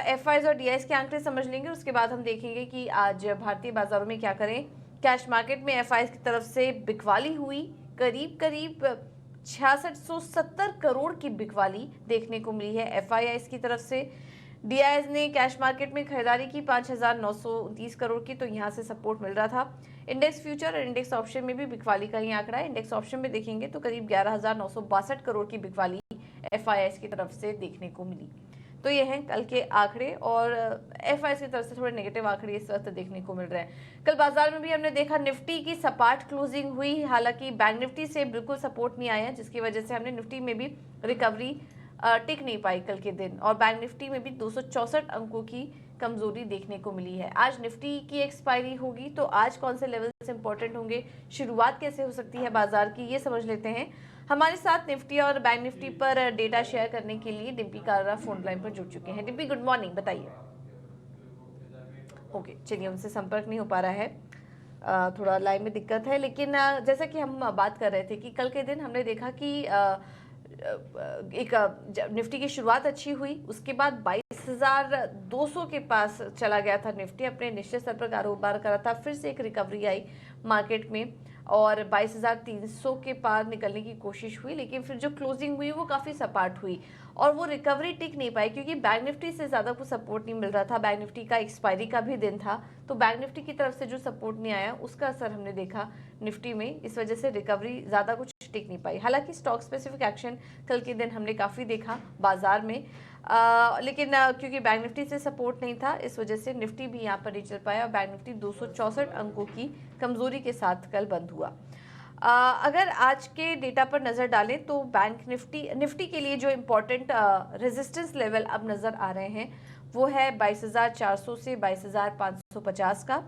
FIIs और DIs के आंकड़े समझ लेंगे, उसके बाद हम देखेंगे कि आज भारतीय बाजारों में क्या करें। कैश मार्केट में एफआईज की तरफ से बिकवाली हुई, करीब करीब 6670 करोड़ की बिकवाली देखने को मिली है एफआईआईज की तरफ से। डीआईएस ने कैश मार्केट में खरीदारी की 5929 करोड़ की, तो यहां से सपोर्ट मिल रहा था। इंडेक्स फ्यूचर और इंडेक्स ऑप्शन में भी बिकवाली का ही आंकड़ा है। इंडेक्स ऑप्शन में देखेंगे तो करीब 11962 करोड़ की बिकवाली एफआईआईएस की तरफ से देखने को मिली। तो ये हैं कल के आंकड़े, और एफआईआईएस की तरफ से थोड़े नेगेटिव आंकड़े इस वक्त देखने को मिल रहे हैं। कल बाजार में भी हमने देखा निफ्टी की सपाट क्लोजिंग हुई, हालांकि बैंक निफ्टी से बिल्कुल सपोर्ट नहीं आया, जिसकी वजह से हमने निफ्टी में भी रिकवरी टिक नहीं पाई कल के दिन, और बैंक निफ्टी में भी 264 अंकों की कमजोरी देखने को मिली है। आज निफ्टी की एक्सपायरी होगी, तो आज कौन से लेवल्स इंपॉर्टेंट होंगे, शुरुआत कैसे हो सकती है बाजार की, ये समझ लेते हैं। हमारे साथ निफ्टी और बैंक निफ्टी पर डेटा शेयर करने के लिए डिम्पी कारा फोन लाइन पर जुड़ चुके हैं। डिम्पी, गुड मॉर्निंग, बताइए। ओके, चलिए, उनसे संपर्क नहीं हो पा रहा है, थोड़ा लाइन में दिक्कत है। लेकिन जैसा कि हम बात कर रहे थे कि कल के दिन हमने देखा कि एक निफ्टी की शुरुआत अच्छी हुई, उसके बाद 22,200 के पास चला गया था निफ्टी, अपने निश्चित स्तर पर कारोबार करा था, फिर से एक रिकवरी आई मार्केट में और 22,300 के पार निकलने की कोशिश हुई, लेकिन फिर जो क्लोजिंग हुई वो काफ़ी सपाट हुई और वो रिकवरी टिक नहीं पाई, क्योंकि बैंक निफ्टी से ज़्यादा कुछ सपोर्ट नहीं मिल रहा था। बैंक निफ्टी का एक्सपायरी का भी दिन था, तो बैंक निफ्टी की तरफ से जो सपोर्ट नहीं आया उसका असर हमने देखा निफ्टी में, इस वजह से रिकवरी ज़्यादा कुछ टिक नहीं पाई। हालांकि स्टॉक स्पेसिफिक एक्शन कल के दिन हमने काफ़ी देखा बाजार में, लेकिन क्योंकि बैंक निफ्टी से सपोर्ट नहीं था, इस वजह से निफ्टी भी यहाँ पर नहीं चल पाया और बैंक निफ्टी 264 अंकों की कमजोरी के साथ कल बंद हुआ। अगर आज के डेटा पर नज़र डालें तो बैंक निफ्टी के लिए जो इम्पोर्टेंट रेजिस्टेंस लेवल अब नज़र आ रहे हैं वो है 22,400 से 22,550 का,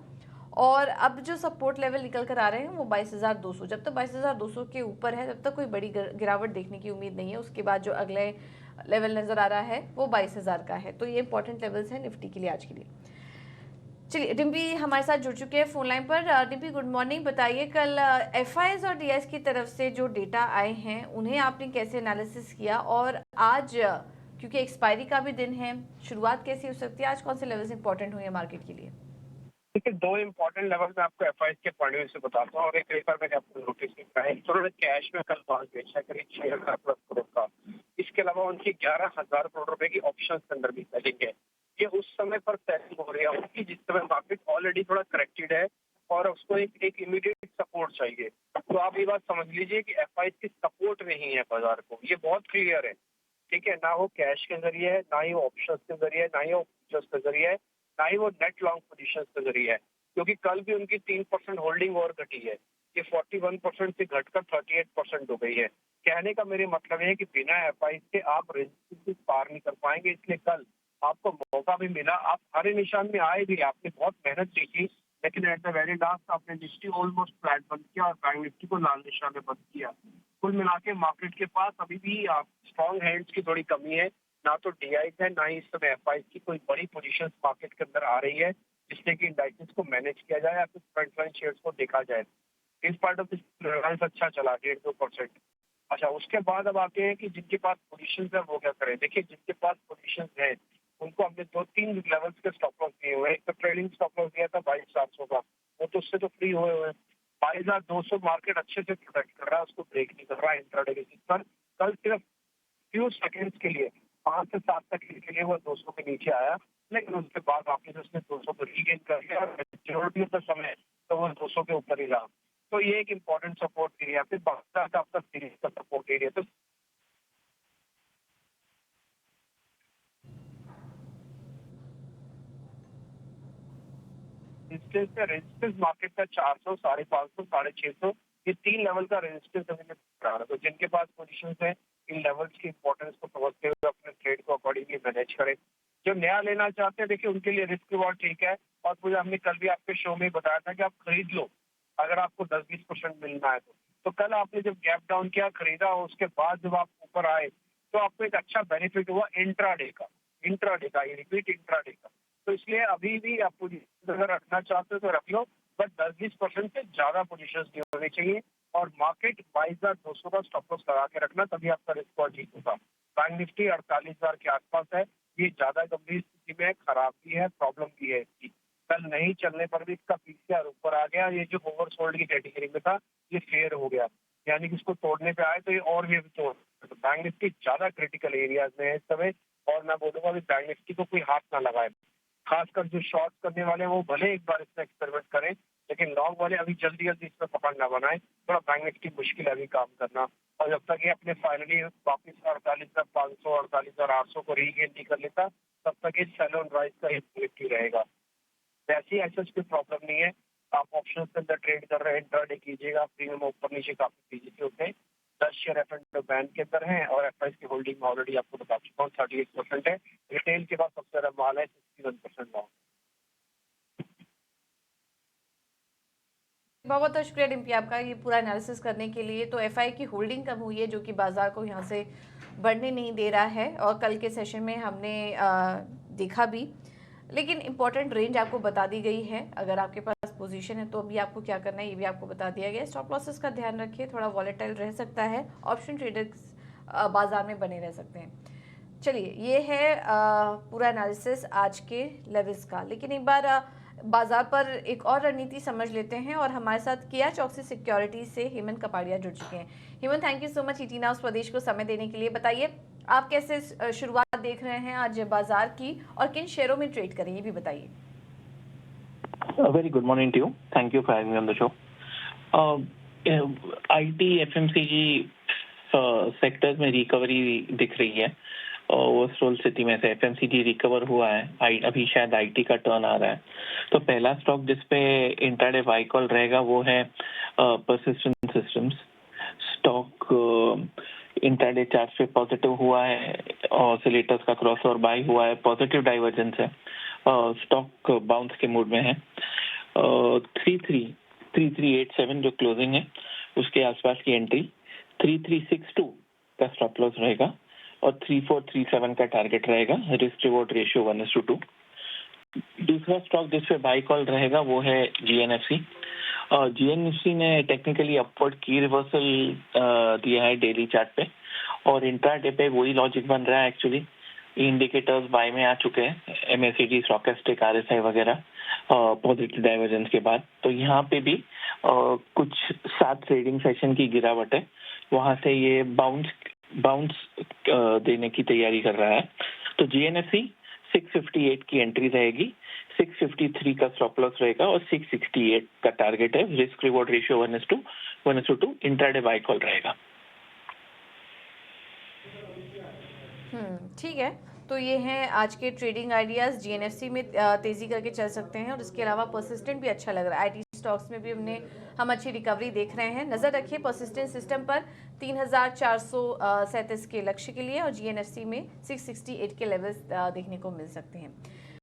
और अब जो सपोर्ट लेवल निकल कर आ रहे हैं वो 22,200। जब तक 22,200 के ऊपर है तब तक कोई बड़ी गिरावट देखने की उम्मीद नहीं है। उसके बाद जो अगले लेवल नज़र आ रहा है वो 22,000 का है। तो ये इंपॉर्टेंट लेवल्स हैं निफ्टी के लिए आज के लिए। चलिए, डिम्पी हमारे साथ जुड़ चुके हैं फोन लाइन पर। डिम्पी, गुड मॉर्निंग, बताइए कल एफआईआईज और डीआईएस की तरफ से जो डेटा आए हैं उन्हें आपने कैसे एनालिसिस किया, और आज क्योंकि एक्सपायरी का भी दिन है, शुरुआत कैसी हो सकती है, आज कौन से लेवल्स इंपॉर्टेंट होंगे मार्केट के लिए? देखिए, दो इंपॉर्टेंट लेवल मैं आपको एफआईआईज के पॉइंट ऑफ व्यू से बताता हूँ और एक पेपर मैंने आपको नोटिस किया है। उन्होंने कैश में कल माल बेचा करीब 6,000 प्लस करोड़ का। इसके अलावा उनकी 11,000 करोड़ रुपए की ऑप्शन के अंदर भी सेलिंग है। ये उस समय पर सेलिंग हो रही है उनकी जिस समय मार्केट ऑलरेडी थोड़ा करेक्टेड है और उसको एक इमीडिएट सपोर्ट चाहिए। तो आप ये बात समझ लीजिए कि एफआईआईज की सपोर्ट नहीं है बाजार को, ये बहुत क्लियर है। ठीक है, ना वो कैश के जरिए है, ना ही वो ऑप्शन के जरिए है, ना ही वो फ्यूचर्स के जरिए है, ना ही वो नेट लॉन्ग पोजीशन के जरिए है। क्योंकि कल भी उनकी 3% होल्डिंग और घटी है, ये 41% से घटकर 38% हो गई है। कहने का मेरे मतलब है कि बिना एफआईआईज के आप रेजिस्टेंस पार नहीं कर पाएंगे, इसलिए कल आपको मौका भी मिला, आप हरे निशान में आए भी, आपने बहुत मेहनत की, लेकिन एट द वेरी लास्ट आपने निफ्टी ऑलमोस्ट फ्लैट बंद किया और बैंक निफ्टी को लाल निशान में बंद किया। कुल मिला के मार्केट के पास अभी भी स्ट्रॉन्ग हैंड्स की थोड़ी कमी है, ना तो डीआईज है ना ही इस समय एफआईआईज की कोई बड़ी पोजीशंस मार्केट के अंदर आ रही है जिससे कि इंडाइसेस को मैनेज किया जाए या फिर फ्रंट लाइन शेयर्स को देखा जाए। इस पार्ट ऑफ रिलायंस अच्छा चला 1.5-2%। अच्छा, उसके बाद अब आते हैं कि जिनके पास पोजीशंस है वो क्या करें। देखिए, जिनके पास पोजीशंस है उनको हमने 2-3 लेवल्स के स्टॉप लॉस दिए हुए हैं। एक तो ट्रेडिंग स्टॉप लॉस दिया था 22,400 का, वो तो उससे तो फ्री हुए हुए हैं। 22,200 मार्केट अच्छे से प्रोटेक्ट कर रहा है, उसको ब्रेक नहीं कर रहा है इंट्राडे बेसिस पर। कल सिर्फ फ्यू सेकेंड्स के लिए 5 से 7 सेकंड के लिए वो 200 के नीचे आया, लेकिन उसके बाद वापिस उसने 200 को रीगेन कर लिया और मेजॉरिटी ऑफ द समय तो वो 200 के ऊपर ही रहा। तो ये एक इम्पोर्टेंट सपोर्ट एरिया, फिर बाकी का आपका सीरीज का सपोर्ट एरिया। तो रेजिस्टेंस मार्केट का 400, 550, 650, ये 3 लेवल का रेजिस्टेंस अभी मैं बता रहा। तो जिनके पास पोजीशंस है इन लेवल्स की इंपॉर्टेंस को समझते हुए अपने ट्रेड को अकॉर्डिंगली मैनेज करें। जो नया लेना चाहते हैं, देखिए उनके लिए रिस्क रिवॉर्ड ठीक है, और मुझे हमने कल भी आपके शो में बताया था कि आप खरीद लो अगर आपको 10-20% मिलना है तो कल आपने जब गैप डाउन किया, खरीदा, उसके बाद जब आप ऊपर आए तो आपको एक अच्छा बेनिफिट हुआ इंट्राडे का, ये रिपीट इंट्राडे का। तो इसलिए अभी भी आप पोजीशन अगर रखना चाहते हो तो रख लो, बट 10-20% से ज्यादा पोजीशन नहीं होनी चाहिए और मार्केट 22,200 का स्टॉप लॉस लगा के रखना, तभी आपका रिस्क और ठीक होगा। बैंक निफ्टी 48,000 के आसपास है, ये ज्यादा गंभीर स्थिति में है, खराब भी है, प्रॉब्लम भी है इसकी। कल नहीं चलने पर भी इसका पीसीआर ऊपर आ गया, ये जो ओवरसोल्ड की कैटेगरी में था ये फेयर हो गया, यानी कि इसको तोड़ने पे आए तो ये और भी अभी तोड़। तो बैंक निफ्टी ज्यादा क्रिटिकल एरियाज में है इस समय, और मैं बोलूंगा अभी बैंक निफ्टी को कोई हाथ ना लगाए। खासकर जो शॉर्ट करने वाले हैं वो भले एक बार इसमें एक्सपेरिमेंट करें, लेकिन लॉन्ग वाले अभी जल्दी जल्दी इसमें पकड़ ना बनाए। थोड़ा बैंक निफ्टी मुश्किल है अभी काम करना, और जब तक ये अपने फाइनली वापिस 48,500 48,800 को रीगेन नहीं कर लेता, तब तक ये सेल ऑन राइज का ही निफ्टी रहेगा। वैसे ही ऐसा कोई प्रॉब्लम नहीं है, आप ऑप्शन के अंदर ट्रेड कर रहे हैं, इंट्राडे कीजिएगा, प्रीमियम ऊपर नीचे काफी तेजी से होते हैं। 10 शेयर एफ बैंक के अंदर हैं, और एफ की होल्डिंग में ऑलरेडी आपको बता चुका हूँ 38% है। रिटेल के बाद सबसे ज्यादा माल है, 61% लॉन्ग। बहुत बहुत शुक्रिया डिम्पी आपका ये पूरा एनालिसिस करने के लिए। तो एफआई की होल्डिंग कम हुई है, जो कि बाजार को यहाँ से बढ़ने नहीं दे रहा है, और कल के सेशन में हमने देखा भी। लेकिन इंपॉर्टेंट रेंज आपको बता दी गई है, अगर आपके पास पोजीशन है तो अभी आपको क्या करना है ये भी आपको बता दिया गया है। स्टॉप लॉसेस का ध्यान रखिए, थोड़ा वॉलेटाइल रह सकता है, ऑप्शन ट्रेडर्स बाजार में बने रह सकते हैं। चलिए, ये है पूरा एनालिसिस आज के लेवल्स का। लेकिन एक बार बाजार पर एक और रणनीति समझ लेते हैं, और हमारे साथ किया चौकसी सिक्योरिटी से हेमंत कपाड़िया जुड़ चुके हैं। Hemant, thank you so much ET now स्वदेश को समय देने के लिए। बताइए, आप कैसे शुरुआत देख रहे हैं आज बाजार की, और किन शेयरों में ट्रेड करें ये भी बताइए। Very good morning to you, thank you for having me on the show. IT FMCG sectors में रिकवरी दिख रही है, ओवरऑल स्थिति में से एफएमसीजी रिकवर हुआ है, अभी शायद आईटी का टर्न आ रहा है। तो पहला स्टॉक जिसपे इंट्राडे बाय कॉल रहेगा वो है persistent systems. Stock intraday chart पे पॉजिटिव हुआ है, ऑसिलेटर्स का क्रॉसओवर बाय हुआ है, पॉजिटिव डाइवर्जेंस है, स्टॉक बाउंस के मूड में है। 3387 जो क्लोजिंग है उसके आसपास की एंट्री, 3362 का स्टॉप लॉस रहेगा, और 3437 का टारगेट रहेगा। Risk reward ratio 1:2। दूसरा स्टॉक जिस पे बाय कॉल रहेगा वो है जीएनएफसी। जीएनएफसी ने टेक्निकली अपवर्ड की रिवर्सल दिया है डेली चार्ट पे, और इंट्राडे पे वही लॉजिक बन रहा है। एक्चुअली इंडिकेटर्स बाय में आ चुके हैं, एमएसीडी, स्टॉकेस्टिक, आरएसआई वगैरह पॉजिटिव डाइवर्जेंस के बाद। तो यहाँ पे भी कुछ 7 ट्रेडिंग सेशन की गिरावट है, वहां से ये बाउंस देने की तैयारी कर रहा है। तो जीएनएफसी 658 की एंट्री रहेगी, 653 का स्टॉप लॉस रहेगा, और 668 का टारगेट है। Risk reward ratio 1:2 intraday buy call रहेगा। ठीक है, तो ये हैं आज के ट्रेडिंग आइडियाज। जीएनएफसी में तेजी करके चल सकते हैं, और इसके अलावा परसिस्टेंट भी अच्छा लग रहा है। आईटी स्टॉक्स में भी हम अच्छी रिकवरी देख रहे हैं। नजर रखिए परसिस्टेंट सिस्टम पर 3437 के लक्ष्य के लिए, और जीएनएफसी में 668 के लेवल्स देखने को मिल सकते हैं।